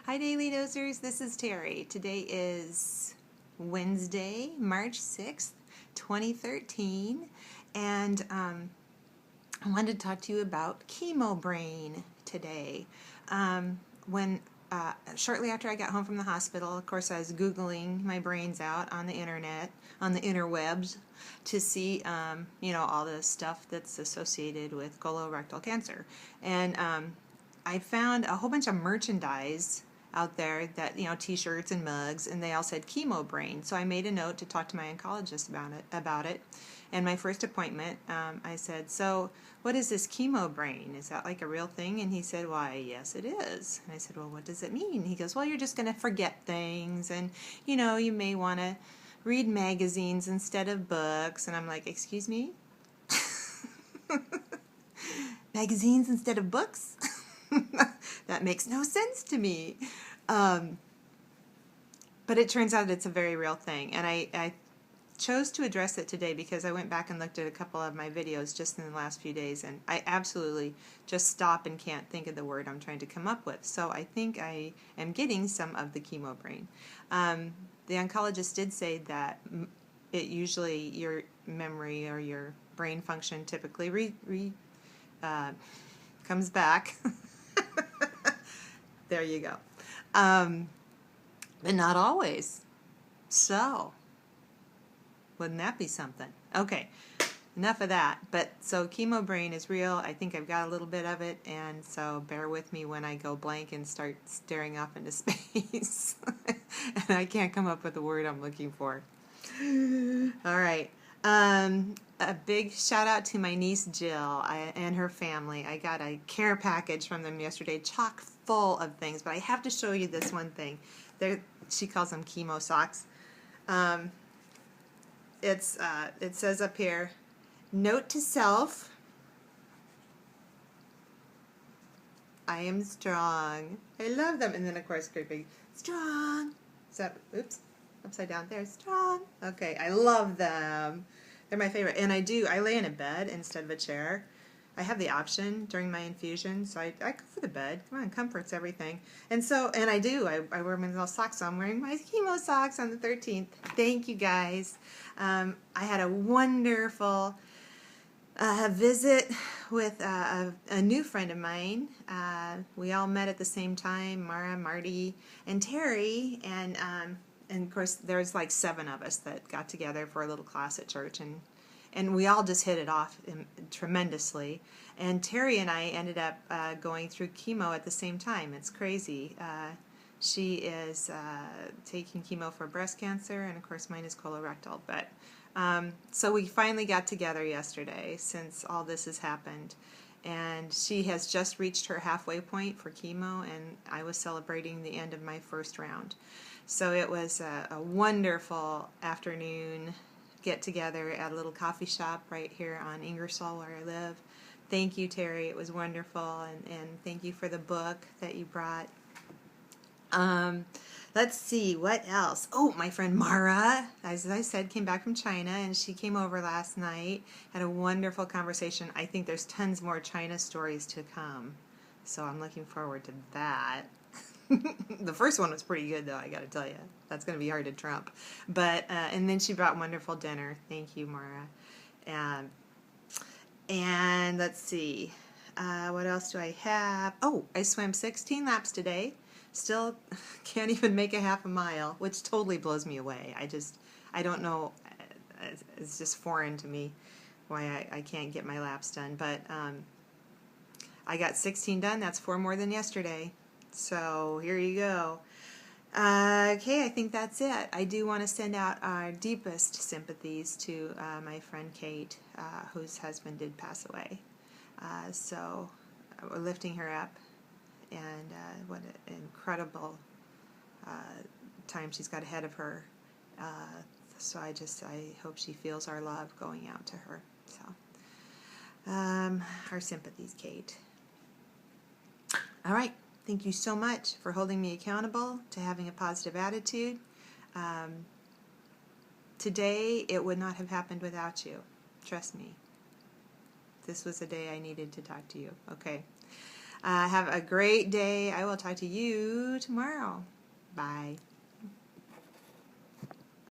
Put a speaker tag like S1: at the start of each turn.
S1: Hi Daily Dosers, this is Teri. Today is Wednesday, March 6th, 2013, and I wanted to talk to you about chemo brain today. When shortly after I got home from the hospital, of course I was Googling my brains out on the internet, on the interwebs, to see all the stuff that's associated with colorectal cancer. And I found a whole bunch of merchandise out there that, t-shirts and mugs, and they all said chemo brain. So I made a note to talk to my oncologist about it. And my first appointment, I said, so what is this chemo brain? Is that like a real thing? And he said, why, yes, it is. And I said, well, what does it mean? He goes, well, you're just going to forget things, and, you may want to read magazines instead of books. And I'm like, excuse me? Magazines instead of books? That makes no sense to me. But it turns out it's a very real thing. And I chose to address it today because I went back and looked at a couple of my videos just in the last few days, and I absolutely just stop and can't think of the word I'm trying to come up with. So I think I am getting some of the chemo brain. The oncologist did say that it usually, your memory or your brain function typically comes back. There you go. But not always. So, wouldn't that be something? Okay, enough of that. But so chemo brain is real. I think I've got a little bit of it, and so bear with me when I go blank and start staring off into space. And I can't come up with the word I'm looking for. All right. A big shout out to my niece Jill and her family. I got a care package from them yesterday, chock full of things, but I have to show you this one thing. She calls them chemo socks. It says up here, note to self, I am strong. I love them. And then of course, great big, strong. Is that, oops, upside down there, strong. Okay, I love them. They're my favorite. And I lay in a bed instead of a chair. I have the option during my infusion, so I go for the bed. Come on, comfort's everything. And I do. I wear my little socks, so I'm wearing my chemo socks on the 13th. Thank you, guys. I had a wonderful visit with a new friend of mine. We all met at the same time, Mara, Marty, and Teri, and of course there's like 7 of us that got together for a little class at church, and we all just hit it off tremendously. And Teri and I ended up going through chemo at the same time. It's crazy. She is taking chemo for breast cancer, and of course mine is colorectal. But so we finally got together yesterday since all this has happened. And she has just reached her halfway point for chemo, and I was celebrating the end of my first round. So it was a wonderful afternoon get together at a little coffee shop right here on Ingersoll where I live. Thank you, Teri. It was wonderful, and thank you for the book that you brought. Let's see, what else? Oh, my friend Mara, as I said, came back from China, and she came over last night, had a wonderful conversation. I think there's tons more China stories to come, so I'm looking forward to that. The first one was pretty good, though, I gotta tell you. That's gonna be hard to trump. But and then she brought wonderful dinner. Thank you, Mara. And let's see, what else do I have? Oh, I swam 16 laps today. Still can't even make a half a mile, which totally blows me away. I don't know. It's just foreign to me why I can't get my laps done. But I got 16 done. That's 4 more than yesterday. So here you go. Okay, I think that's it. I do want to send out our deepest sympathies to my friend Kate, whose husband did pass away. So we're lifting her up, and what an incredible time she's got ahead of her. So I hope she feels our love going out to her. So our sympathies, Kate. All right. Thank you so much for holding me accountable to having a positive attitude. Today, it would not have happened without you. Trust me. This was a day I needed to talk to you. Okay. Have a great day. I will talk to you tomorrow. Bye.